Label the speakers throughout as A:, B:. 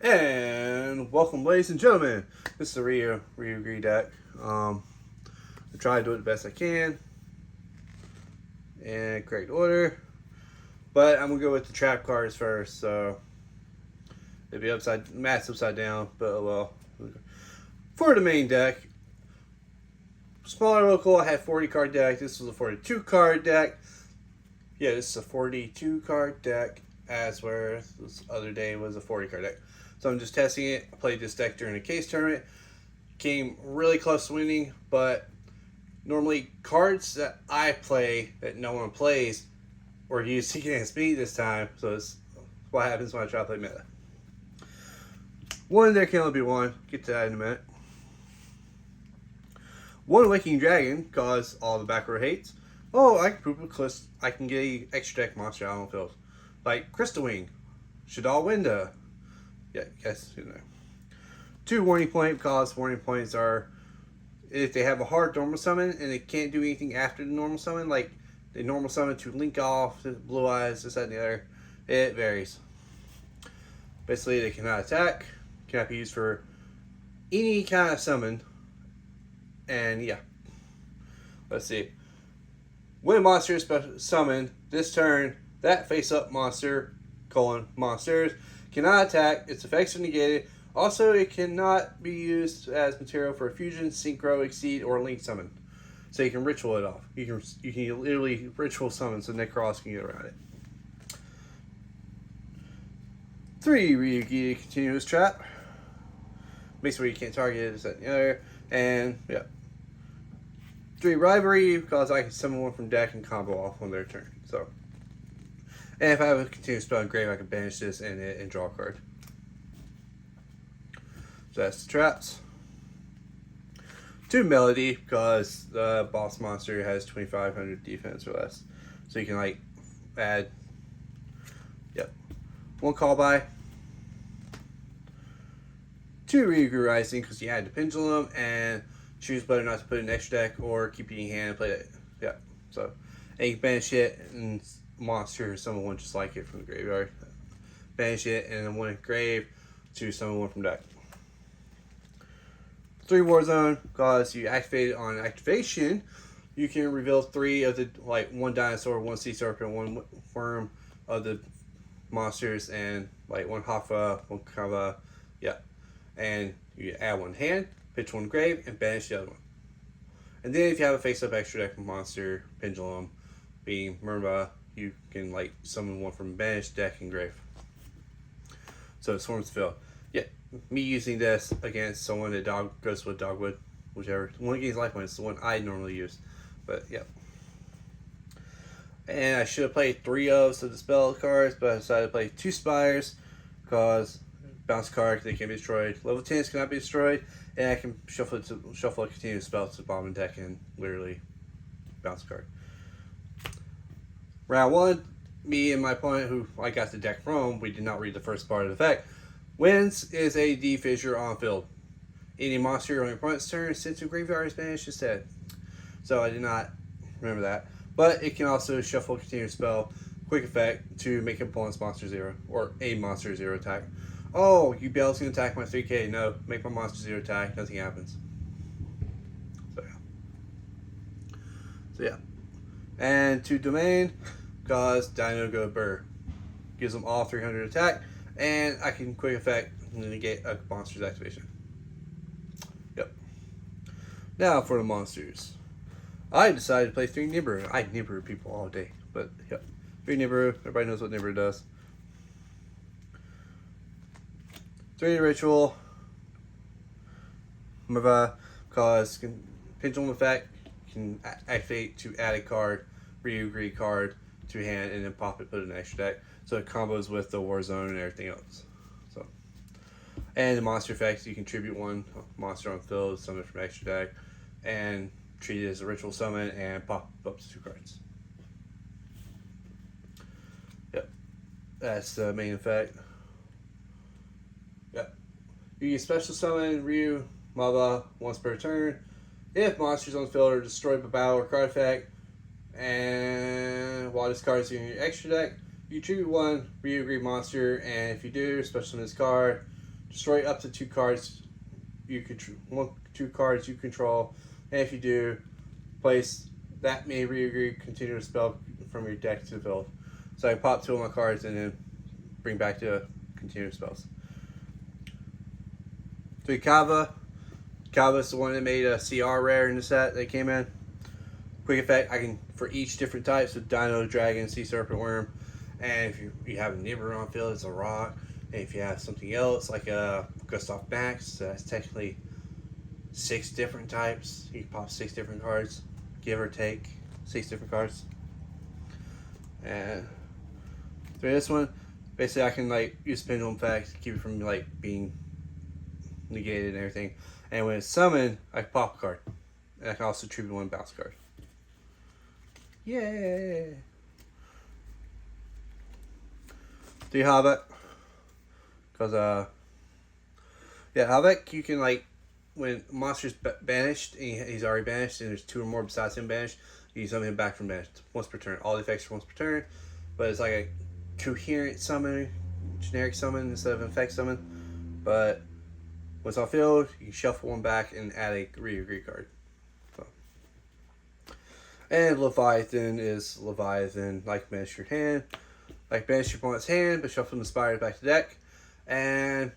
A: And welcome, ladies and gentlemen. This is the Ryu-Ge deck. I try to do it the best I can in correct order, but I'm gonna go with the trap cards first. So it'd be math's upside down, but oh well. For the main deck, smaller local, I had 40 card deck. This was a 42 card deck. Yeah, this is a 42 card deck, as where this other day was a 40 card deck. So I'm just testing it. I played this deck during a case tournament. Came really close to winning, but normally cards that I play that no one plays were used against me this time. So it's what happens when I try to play meta. One there can only be one. Get to that in a minute. One Waking Dragon caused all the back row hates. Oh, I can prove a list. I can get a extra deck monster out on the field. Like Crystal Wing, Shadal Winda. Yeah, guess you know. 2 warning point, because warning points are if they have a hard normal summon and they can't do anything after the normal summon, like the normal summon to link off, blue eyes, this, that, and the other. It varies. Basically, they cannot attack, cannot be used for any kind of summon, and yeah. Let's see. When a monster is summoned this turn, that face-up monster, monsters, cannot attack, its effects are negated. Also, it cannot be used as material for a fusion, synchro, exceed, or link summon. So you can ritual it off. You can literally ritual summon so Necros can get around it. 3 Ryu-Ge continuous trap. Makes it where you can't target it, this, that, and the other. And yeah. 3 rivalry, because I can summon one from deck and combo off on their turn. So, and if I have a continuous spell in grave, I can banish this and draw a card. So that's the traps. 2 melody, because the boss monster has 2,500 defense or less. So you can like add, yep. 1 call by. 2 Ryu-Ge Rising, because you add the pendulum and choose whether or not to put it in extra deck or keep it in your hand and play it. Yeah. So, and you can banish it and monster summon one just like it from the graveyard. Banish it and then one in grave to summon one from deck. 3 Warzone, because you activate it on activation, you can reveal 3 of the, like 1 dinosaur, 1 sea serpent, 1 worm of the monsters, and like 1 Hafa, 1 Kava, yeah. And you add 1 hand, pitch 1 grave, and banish the other one. And then if you have a face-up extra deck monster, pendulum, being Murmba, you can like summon one from banish, deck, and grave. So it swarms the field. Yeah, me using this against someone that goes with Dogwood, whichever. One gains life points, the one I normally use. But yeah. And I should have played 3 of the spell cards, but I decided to play 2 Spires because bounce card, they can be destroyed. Level 10s cannot be destroyed, and I can shuffle a continuous spell to the bottom of the deck and literally bounce card. Round 1, me and my opponent, who I got the deck from, we did not read the first part of the effect. Wins is a D fissure on field. Any monster on your opponent's turn sent to graveyard is banished instead. So I did not remember that. But it can also shuffle a continuous spell, quick effect, to make an opponent's monster 0, or a monster 0 attack. Oh, you Bell's gonna attack my 3K. No, make my monster 0 attack, nothing happens. So yeah. And 2 domain, because Dino go Burr. Gives them all 300 attack, and I can quick effect negate a monster's activation. Yep. Now for the monsters. I decided to play 3 Nibiru. I Nibiru people all day, but yep. 3 Nibiru, everybody knows what Nibiru does. 3 Ritual. Mava, because pendulum effect can activate to add a card, Ryu-Ge card to hand, and then pop it, put it in an extra deck. So it combos with the Warzone and everything else. So, and the monster effects, you contribute 1 monster on field, summon it from extra deck, and treat it as a ritual summon and pop up to 2 cards. Yep, that's the main effect. Yep, you can special summon Ryu, Mava once per turn. If monsters on the field are destroyed by battle or card effect, and while this card is in your extra deck, you choose 1 Ryu-Ge monster, and if you do, special summon this card, destroy up to 2 cards you control. 2 cards you control, and if you do, place that many Ryu-Ge continuous spell from your deck to the field. So I pop 2 of my cards and then bring back the continuous spells. 3 Kava. Kava's the one that made a CR rare in the set that came in. Quick effect, I can, for each different types of Dino, Dragon, Sea Serpent, Worm, and if you have a Nibber on field, it's a rock. And if you have something else, like a Gustav Max, so that's technically 6 different types. You can pop 6 different cards, give or take 6 different cards. And for this one, basically I can like use Pendulum Effect to keep it from like being negated and everything. And when it's summoned, I can pop a card. And I can also tribute 1 bounce card. Yeah. 3 Havoc. Because, yeah, Havoc, you can, like, when a monster's banished, and he's already banished, and there's 2 or more besides him banished, you can summon him back from banished once per turn. All the effects are once per turn, but it's like a coherent summon, generic summon instead of an effect summon. But once on field, you can shuffle 1 back and add a Ryu-Ge card. So. And Leviathan is Leviathan, like banish your hand. Like banish your opponent's hand, but shuffle the spider back to deck. And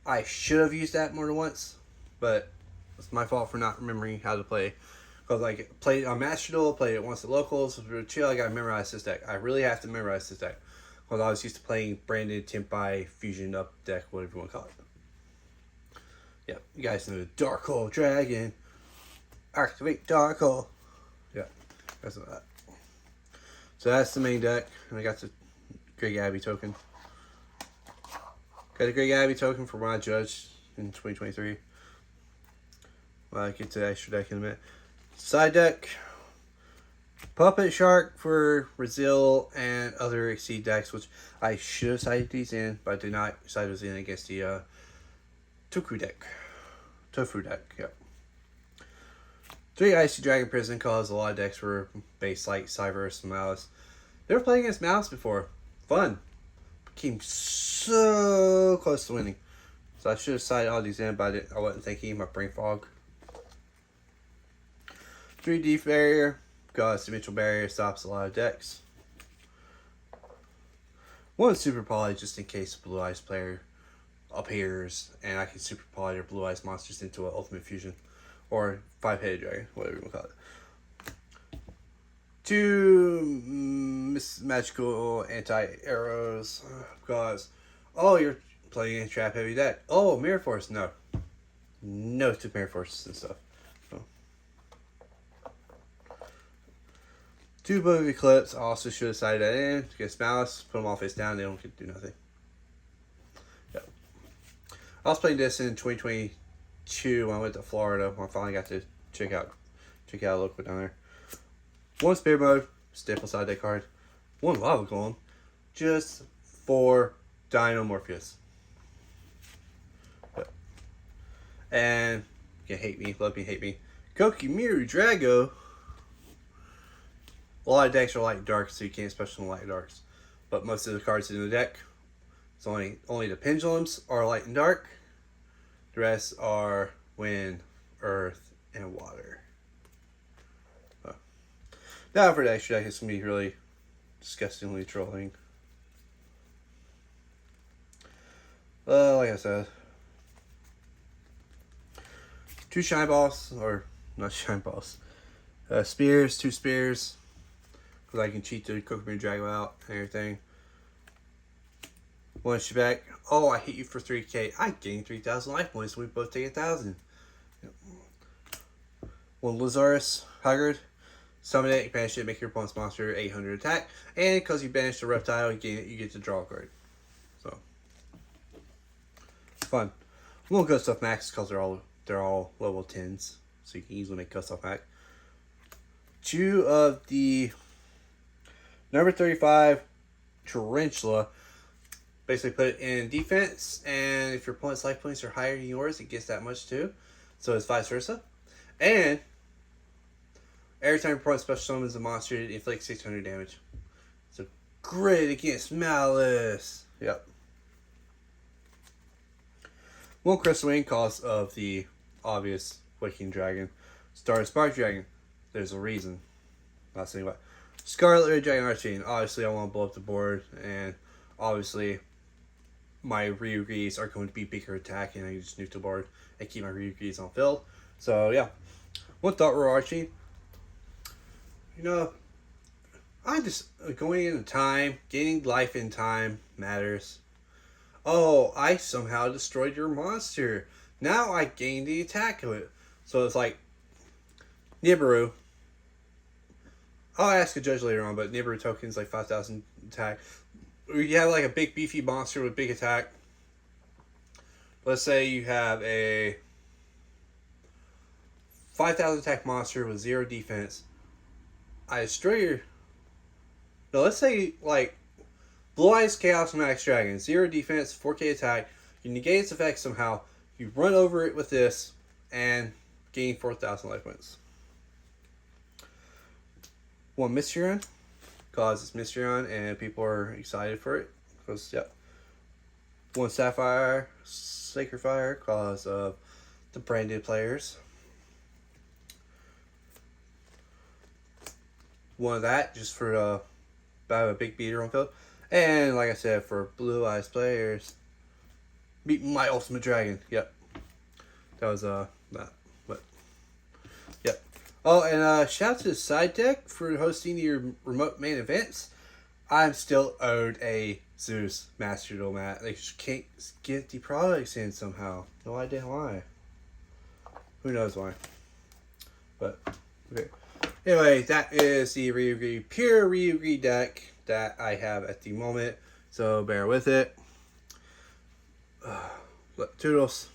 A: I should have used that more than once, but it's my fault for not remembering how to play. Because like played on Master Duel, played it once at locals, it was really chill. I gotta memorize this deck. I really have to memorize this deck. Because I was used to playing branded Tempai Fusion Up deck, whatever you want to call it. Yeah, you guys know the Dark Hole Dragon. Activate Dark Hole. Yeah, that's that. So that's the main deck, and I got the Greg Abbey token. Got a Greg Abbey token for when I judged in 2023. Well, I'll get to the extra deck in a minute. Side deck. Puppet Shark for Brazil and other Exceed decks, which I should have sided these in, but I did not side those in against the Tofu deck. Yep. 3 Icy Dragon Prison, cause a lot of decks were based like Cyberse and Malice. They were playing against Malice before. Fun. Came so close to winning. So I should have sided all these in, but I wasn't thinking. My brain fog. 3 Deep Barrier, because Dimensional Barrier stops a lot of decks. 1 Super Poly, just in case a Blue Eyes player appears, and I can Super Poly their Blue Eyes monsters into an Ultimate Fusion. Or 5-headed dragon, whatever you want to call it. 2 magical anti-arrows, because, oh, you're playing a trap heavy deck. Oh, Mirror Force, no. No to Mirror Force and stuff. So. 2 Book of Eclipse, I also should have sided that in. Against Malice, put them all face down, they don't get to do nothing. Yep. I was playing this in 2022 when I went to Florida, when I finally got to check out a local down there. 1 Spirit Mode, staple side deck card. 1 Lava Golem, just for Dino Morpheus. Yep. And you can hate me, love me, hate me. Kokimiru Drago. A lot of decks are light and dark, so you can't special in light and darks. But most of the cards in the deck, it's only the pendulums are light and dark. The rest are wind, earth, and water. So. Now for the extra deck, it's going to be really disgustingly trolling. Like I said, 2 Shine Balls, or not Shine Balls. Spears, 2 Spears. Because I can cheat the Kokumi Drago out and everything. 1 Shebek. Oh, I hit you for 3k. I gained 3,000 life points, so we both take 1,000. 1 Lazarus Haggard. Summon it, you banish it, make your opponent's monster 800 attack. And because you banish the reptile, you get to draw a card. So fun. 1 Gustav Max, because they're all level 10s. So you can easily make Gustav Max. 2 of the number 35 Tarantula. Basically put it in defense, and if your opponent's life points are higher than yours, it gets that much too. So it's vice versa. And every time your opponent special summons a monster, it inflicts 600 damage. So great against Malice. Yep. One Crystal Wing cause of the obvious Waking Dragon. Star Spark Dragon. There's a reason. Not saying what. Scarlet Red Dragon Archfiend. Obviously, I want to blow up the board, and obviously, my Ryu-Ges are going to be bigger attack, and I can just nuke the board and keep my Ryu-Ges on field. So yeah, one thought we're Archie. You know, I just going into time, gaining life in time matters. Oh, I somehow destroyed your monster. Now I gain the attack of it. So it's like Nibiru. I'll ask a judge later on, but Nibiru tokens like 5,000 attack. You have like a big beefy monster with big attack. Let's say you have a 5,000 attack monster with 0 defense. I destroy your... No, let's say like Blue Eyes Chaos Max Dragon. 0 defense, 4k attack. You negate its effect somehow. You run over it with this and gain 4,000 life points. One Mystery Run, cause it's Mystery Run and people are excited for it. Because, yep. One Sapphire, Sacred Fire, cause of the branded players. One of that, just for about a big beater on field. And like I said, for Blue Eyes players, meet my Ultimate Dragon. Yep. That was that. But yep. Oh, and shout out to the side deck for hosting your remote main events. I'm still owed a Zeus Master Duel mat. They just can't get the products in somehow. No idea why. Who knows why. But okay. Anyway, that is the Ryu-Ge, pure Ryu-Ge deck that I have at the moment. So bear with it. Toodles.